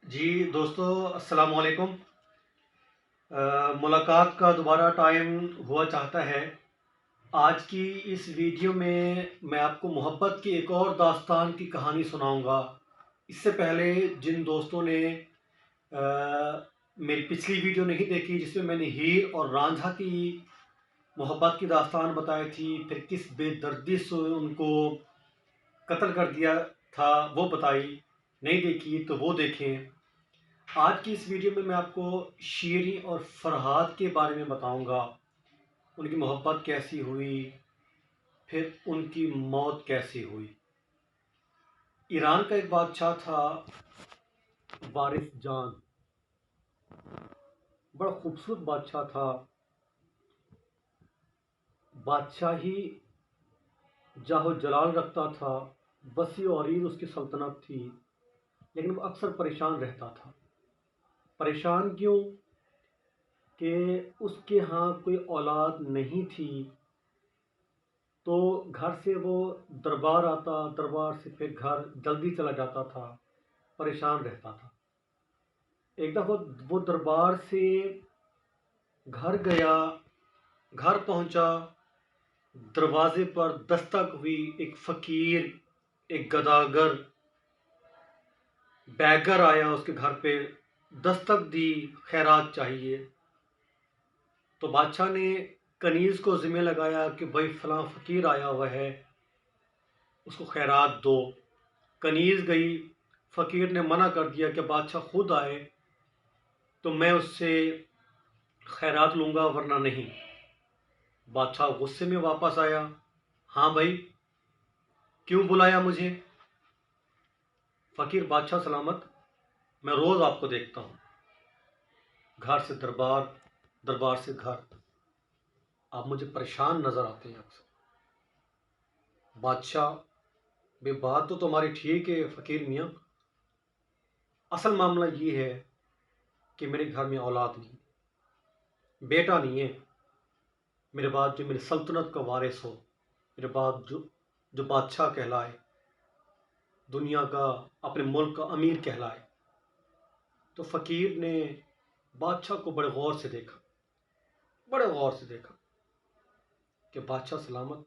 جی دوستو، السلام علیکم۔ ملاقات کا دوبارہ ٹائم ہوا چاہتا ہے۔ آج کی اس ویڈیو میں آپ کو محبت کی ایک اور داستان کی کہانی سناؤں گا۔ اس سے پہلے جن دوستوں نے میری پچھلی ویڈیو نہیں دیکھی، جس میں نے ہیر اور رانجھا کی محبت کی داستان بتائی تھی، پھر کس بے دردی سے ان کو قتل کر دیا تھا، وہ بتائی، نہیں دیکھی تو وہ دیکھیں۔ آج کی اس ویڈیو میں آپ کو شیریں اور فرحاد کے بارے میں بتاؤں گا، ان کی محبت کیسی ہوئی، پھر ان کی موت کیسی ہوئی۔ ایران کا ایک بادشاہ تھا، وارث جان، بڑا خوبصورت بادشاہ تھا۔ بادشاہی جاہ و جلال رکھتا تھا، وسیع و عریض اس کی سلطنت تھی، لیکن وہ اکثر پریشان رہتا تھا۔ پریشان کیوں؟ کہ اس کے ہاں کوئی اولاد نہیں تھی، تو گھر سے وہ دربار آتا، دربار سے پھر گھر جلدی چلا جاتا تھا، پریشان رہتا تھا۔ ایک دفعہ وہ دربار سے گھر گیا، گھر پہنچا، دروازے پر دستک ہوئی، ایک فقیر، ایک گداگر بیگر آیا اس کے گھر پہ، دستک دی، خیرات چاہیے۔ تو بادشاہ نے کنیز کو ذمہ لگایا کہ بھائی فلاں فقیر آیا ہوا ہے، اس کو خیرات دو۔ کنیز گئی، فقیر نے منع کر دیا کہ بادشاہ خود آئے تو میں اس سے خیرات لوں گا، ورنہ نہیں۔ بادشاہ غصے میں واپس آیا، ہاں بھائی کیوں بلایا مجھے؟ فقیر، بادشاہ سلامت، میں روز آپ کو دیکھتا ہوں، گھر سے دربار، دربار سے گھر، آپ مجھے پریشان نظر آتے ہیں اکثر۔ بادشاہ، بے بات تو تمہاری ٹھیک ہے فقیر میاں، اصل معاملہ یہ ہے کہ میرے گھر میں اولاد نہیں، بیٹا نہیں ہے، میرے بعد جو میری سلطنت کا وارث ہو، میرے بعد جو بادشاہ کہلائے، دنیا کا، اپنے ملک کا امیر کہلائے۔ تو فقیر نے بادشاہ کو بڑے غور سے دیکھا، بڑے غور سے دیکھا کہ بادشاہ سلامت،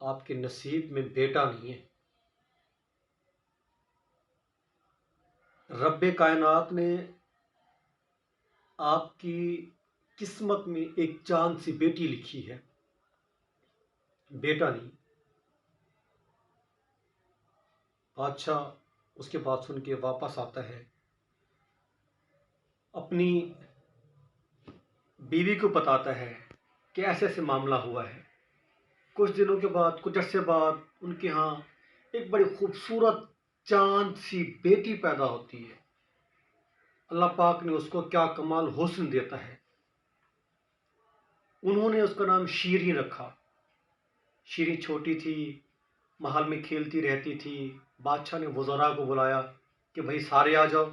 آپ کے نصیب میں بیٹا نہیں ہے۔ رب کائنات نے آپ کی قسمت میں ایک چاند سی بیٹی لکھی ہے، بیٹا نہیں۔ بادشاہ اس کے بات سن کے واپس آتا ہے، اپنی بیوی کو بتاتا ہے کہ ایسے ایسے معاملہ ہوا ہے۔ کچھ دنوں کے بعد، کچھ عرصے بعد، ان کے ہاں ایک بڑی خوبصورت چاند سی بیٹی پیدا ہوتی ہے۔ اللہ پاک نے اس کو کیا کمال حسن دیتا ہے۔ انہوں نے اس کا نام شیریں رکھا۔ شیریں چھوٹی تھی، محل میں کھیلتی رہتی تھی۔ بادشاہ نے وزراء کو بلایا کہ بھائی سارے آ جاؤ،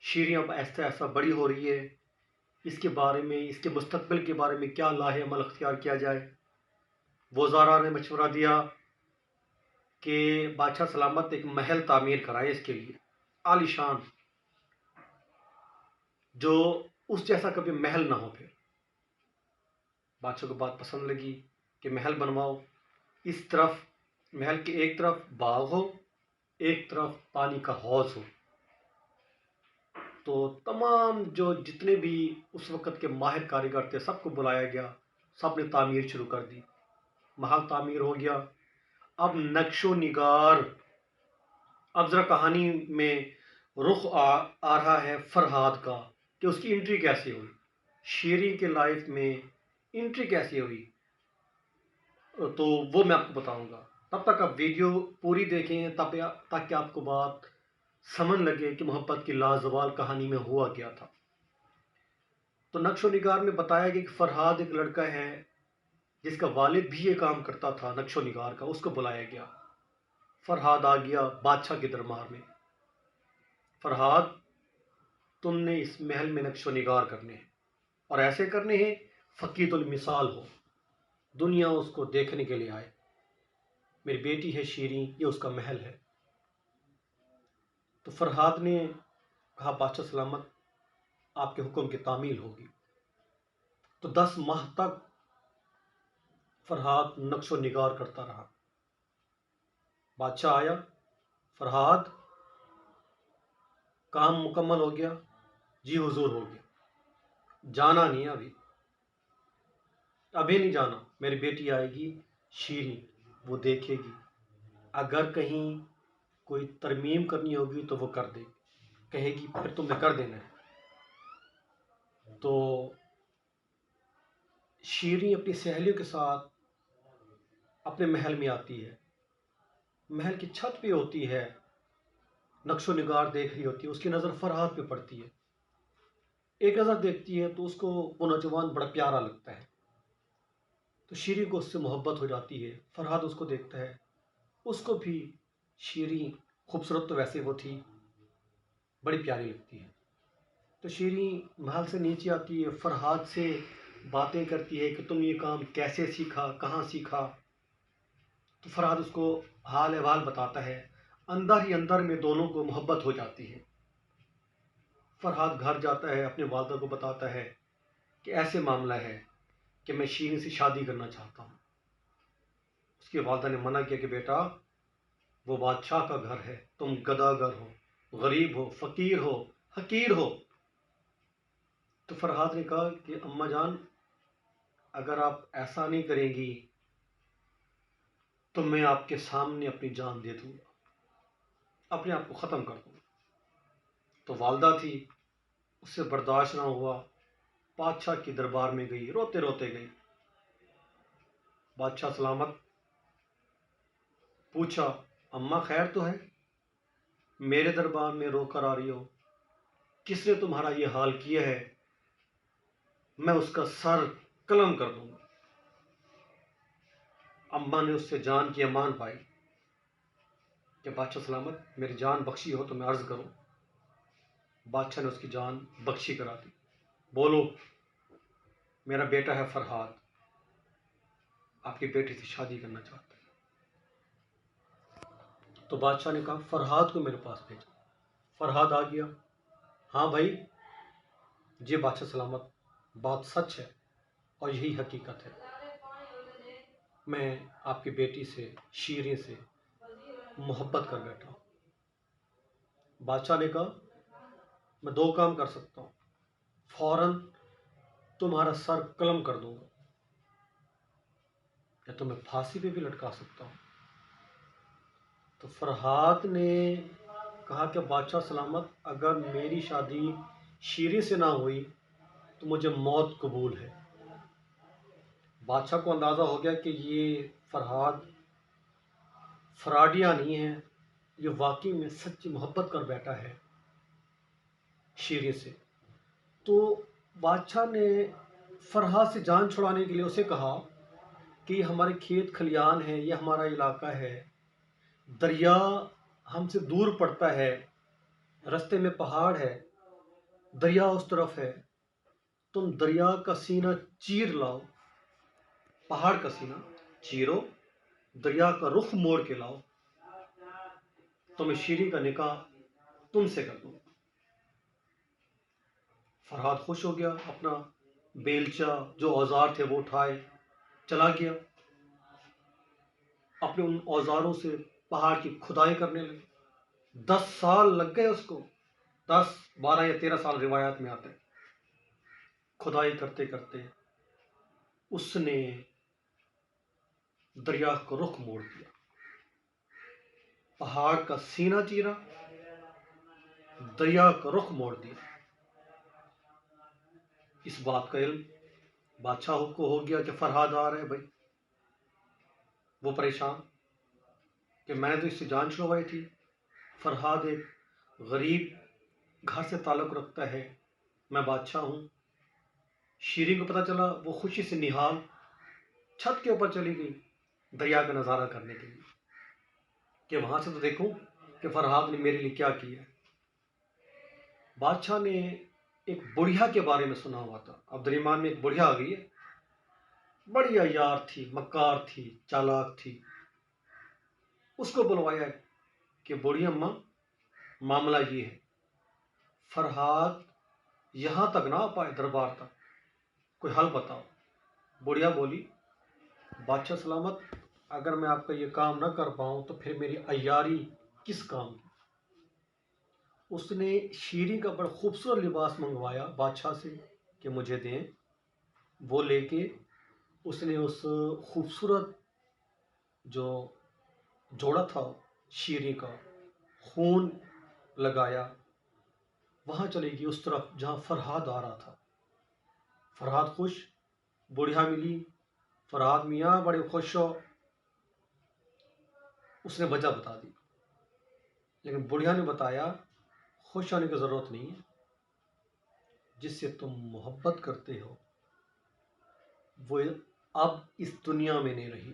شیریں اب ایسا ایسا بڑی ہو رہی ہے، اس کے بارے میں، اس کے مستقبل کے بارے میں کیا لاہ عمل اختیار کیا جائے۔ وزراء نے مشورہ دیا کہ بادشاہ سلامت ایک محل تعمیر کرائے اس کے لیے، عالی شان، جو اس جیسا کبھی محل نہ ہو۔ پھر بادشاہ کو بات پسند لگی کہ محل بنواؤ، اس طرف محل کے ایک طرف باغ ہو، ایک طرف پانی کا حوض ہو۔ تو تمام جو جتنے بھی اس وقت کے ماہر کاریگر تھے، سب کو بلایا گیا، سب نے تعمیر شروع کر دی، محل تعمیر ہو گیا۔ اب نقش و نگار، اب ذرا کہانی میں رخ آ رہا ہے فرحاد کا، کہ اس کی انٹری کیسے ہوئی، شیریں کے لائف میں انٹری کیسے ہوئی، تو وہ میں آپ کو بتاؤں گا۔ تب تک آپ ویڈیو پوری دیکھیں، تاکہ آپ کو بات سمجھ لگے کہ محبت کی لازوال کہانی میں ہوا کیا تھا۔ تو نقش و نگار میں بتایا گیا کہ فرحاد ایک لڑکا ہے جس کا والد بھی یہ کام کرتا تھا نقش و نگار کا، اس کو بلایا گیا۔ فرحاد آ گیا بادشاہ کے دربار میں، فرحاد تم نے اس محل میں نقش و نگار کرنے ہیں، اور ایسے کرنے ہیں فقید المثال ہو، دنیا اس کو دیکھنے کے لیے آئے، میری بیٹی ہے شیریں، یہ اس کا محل ہے۔ تو فرہاد نے کہا بادشاہ سلامت آپ کے حکم کی تعمیل ہوگی۔ تو 10 ماہ تک فرہاد نقش و نگار کرتا رہا۔ بادشاہ آیا، فرہاد کام مکمل ہو گیا؟ جی حضور ہو گیا۔ جانا نہیں ہے ابھی نہیں جانا، میری بیٹی آئے گی شیریں، وہ دیکھے گی، اگر کہیں کوئی ترمیم کرنی ہوگی تو وہ کر دے گی، کہے گی پھر تم نے کر دینا ہے۔ تو شیریں اپنی سہیلیوں کے ساتھ اپنے محل میں آتی ہے، محل کی چھت پہ ہوتی ہے، نقش و نگار دیکھ رہی ہوتی ہے، اس کی نظر فرہاد پہ پڑتی ہے۔ ایک نظر دیکھتی ہے تو اس کو وہ نوجوان بڑا پیارا لگتا ہے، تو شیریں کو اس سے محبت ہو جاتی ہے۔ فرہاد اس کو دیکھتا ہے، اس کو بھی شیریں خوبصورت تو ویسے وہ تھی، بڑی پیاری لگتی ہے۔ تو شیریں محل سے نیچے آتی ہے، فرہاد سے باتیں کرتی ہے کہ تم یہ کام کیسے سیکھا، کہاں سیکھا۔ تو فرہاد اس کو حال احوال بتاتا ہے، اندر ہی اندر میں دونوں کو محبت ہو جاتی ہے۔ فرہاد گھر جاتا ہے، اپنے والدہ کو بتاتا ہے کہ ایسے معاملہ ہے کہ میں شیریں سے شادی کرنا چاہتا ہوں۔ اس کی والدہ نے منع کیا کہ بیٹا وہ بادشاہ کا گھر ہے، تم گداگر ہو، غریب ہو، فقیر ہو، حقیر ہو۔ تو فرہاد نے کہا کہ اماں جان اگر آپ ایسا نہیں کریں گی تو میں آپ کے سامنے اپنی جان دے دوں گا، اپنے آپ کو ختم کر دوں گا۔ تو والدہ تھی، اس سے برداشت نہ ہوا، بادشاہ کی دربار میں گئی، روتے روتے گئی۔ بادشاہ سلامت پوچھا اماں خیر تو ہے؟ میرے دربار میں رو کر آ رہی ہو، کس نے تمہارا یہ حال کیا ہے؟ میں اس کا سر قلم کر دوں گا۔ اماں نے اس سے جان کی امان پائی کہ بادشاہ سلامت میری جان بخشی ہو تو میں عرض کروں۔ بادشاہ نے اس کی جان بخشی کرا دی۔ بولو میرا بیٹا ہے فرہاد، آپ کی بیٹی سے شادی کرنا چاہتا ہے۔ تو بادشاہ نے کہا فرہاد کو میرے پاس بھیجو۔ فرہاد آ گیا، ہاں بھائی جی بادشاہ سلامت بات سچ ہے اور یہی حقیقت ہے، میں آپ کی بیٹی سے شیریں سے محبت کر بیٹھا ہوں۔ بادشاہ نے کہا میں 2 کام کر سکتا ہوں، فوراً تمہارا سر قلم کر دوں گا یا تمہیں پھانسی پہ بھی لٹکا سکتا ہوں۔ تو فرہاد نے کہا کہ بادشاہ سلامت اگر میری شادی شیریں سے نہ ہوئی تو مجھے موت قبول ہے۔ بادشاہ کو اندازہ ہو گیا کہ یہ فرہاد فراڈیا نہیں ہے، یہ واقعی میں سچی محبت کر بیٹھا ہے شیریں سے۔ تو بادشاہ نے فرہاد سے جان چھڑانے کے لیے اسے کہا کہ یہ ہمارے کھیت کھلیان ہے، یہ ہمارا علاقہ ہے، دریا ہم سے دور پڑتا ہے، رستے میں پہاڑ ہے، دریا اس طرف ہے، تم دریا کا سینہ چیر لاؤ، پہاڑ کا سینہ چیرو، دریا کا رخ موڑ کے لاؤ، تو میں شیریں کا نکاح تم سے کر دوں۔ فرہاد خوش ہو گیا، اپنا بیلچہ جو اوزار تھے وہ اٹھائے، چلا گیا، اپنے ان اوزاروں سے پہاڑ کی کھدائی کرنے لگے۔ 10 سال لگ گئے اس کو، 10 12 یا 13 سال روایات میں آتے ہیں۔ کھدائی کرتے کرتے اس نے دریا کو رخ موڑ دیا، پہاڑ کا سینہ چیرا، دریا کا رخ موڑ دیا۔ اس بات کا علم بادشاہ کو ہو گیا کہ فرہاد آ رہے بھائی، وہ پریشان کہ میں نے تو اس سے جان چھڑوائی تھی، فرہاد ایک غریب گھر سے تعلق رکھتا ہے، میں بادشاہ ہوں۔ شیریں کو پتہ چلا، وہ خوشی سے نہال چھت کے اوپر چلی گئی دریا کا نظارہ کرنے کے لیے کہ وہاں سے تو دیکھوں کہ فرہاد نے میرے لیے کیا کیا ہے۔ بادشاہ نے ایک بڑھیا کے بارے میں سنا ہوا تھا، عبد الرحمن میں ایک بڑھیا آ گئی ہے، بڑی عیار تھی، مکار تھی، چالاک تھی۔ اس کو بلوایا کہ بوڑھی اماں معاملہ یہ ہے، فرحاد یہاں تک نہ آ پائے دربار تک، کوئی حل بتاؤ۔ بڑھیا بولی، بادشاہ سلامت، اگر میں آپ کا یہ کام نہ کر پاؤں تو پھر میری عیاری کس کام کی؟ اس نے شیریں کا بڑا خوبصورت لباس منگوایا بادشاہ سے کہ مجھے دیں۔ وہ لے کے اس نے اس خوبصورت جو جوڑا تھا شیریں کا، خون لگایا، وہاں چلے گی اس طرف جہاں فرحاد آ رہا تھا۔ فرحاد خوش، بڑھیا ملی، فرحاد میاں بڑے خوش ہو۔ اس نے وجہ بتا دی، لیکن بڑھیا نے بتایا خوش ہونے کی ضرورت نہیں ہے، جس سے تم محبت کرتے ہو وہ اب اس دنیا میں نہیں رہی،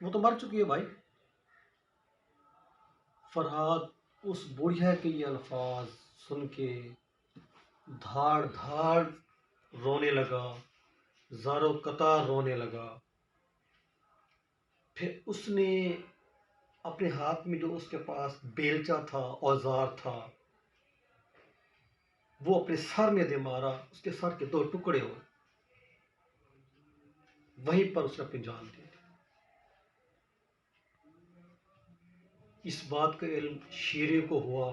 وہ تو مر چکی ہے بھائی۔ فرحاد اس بڑھیا کے یہ الفاظ سن کے دھاڑ دھاڑ رونے لگا، زارو قطار رونے لگا۔ پھر اس نے اپنے ہاتھ میں جو اس کے پاس بیلچا تھا، اوزار تھا، وہ اپنے سر میں دے مارا، اس کے سر کے 2 ٹکڑے ہوئے، وہیں پر اس نے اپنی جان دے دی۔ اس بات کا علم شیریں کو ہوا،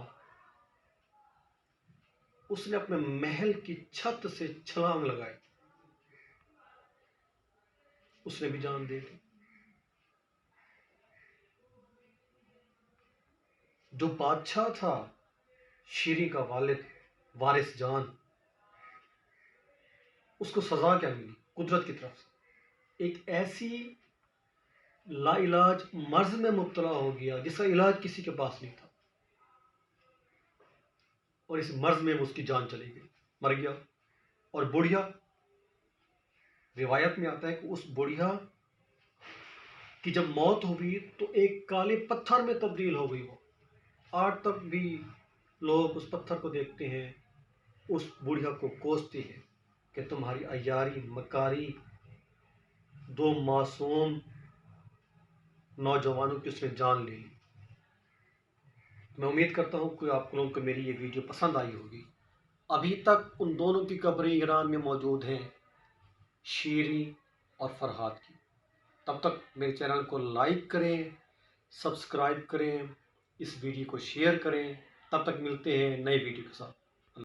اس نے اپنے محل کی چھت سے چھلانگ لگائی، اس نے بھی جان دے دی۔ جو بادشاہ تھا شیریں کا والد وارث جان، اس کو سزا کیا ملی قدرت کی طرف سے؟ ایک ایسی لا علاج مرض میں مبتلا ہو گیا جس کا علاج کسی کے پاس نہیں تھا، اور اس مرض میں اس کی جان چلی گئی، مر گیا۔ اور بڑھیا، روایت میں آتا ہے کہ اس بڑھیا کی جب موت ہوئی تو ایک کالے پتھر میں تبدیل ہو گئی۔ وہ آج تک بھی لوگ اس پتھر کو دیکھتے ہیں، اس بڑھیا کو کوستے ہیں کہ تمہاری عیاری مکاری 2 معصوم نوجوانوں کی اس نے جان لے لی۔ میں امید کرتا ہوں کہ آپ لوگوں کو میری یہ ویڈیو پسند آئی ہوگی۔ ابھی تک ان دونوں کی قبریں ایران میں موجود ہیں، شیریں اور فرحاد کی۔ تب تک میرے چینل کو لائک کریں، سبسکرائب کریں، اس ویڈیو کو شیئر کریں۔ تب تک ملتے ہیں نئے ویڈیو کے ساتھ۔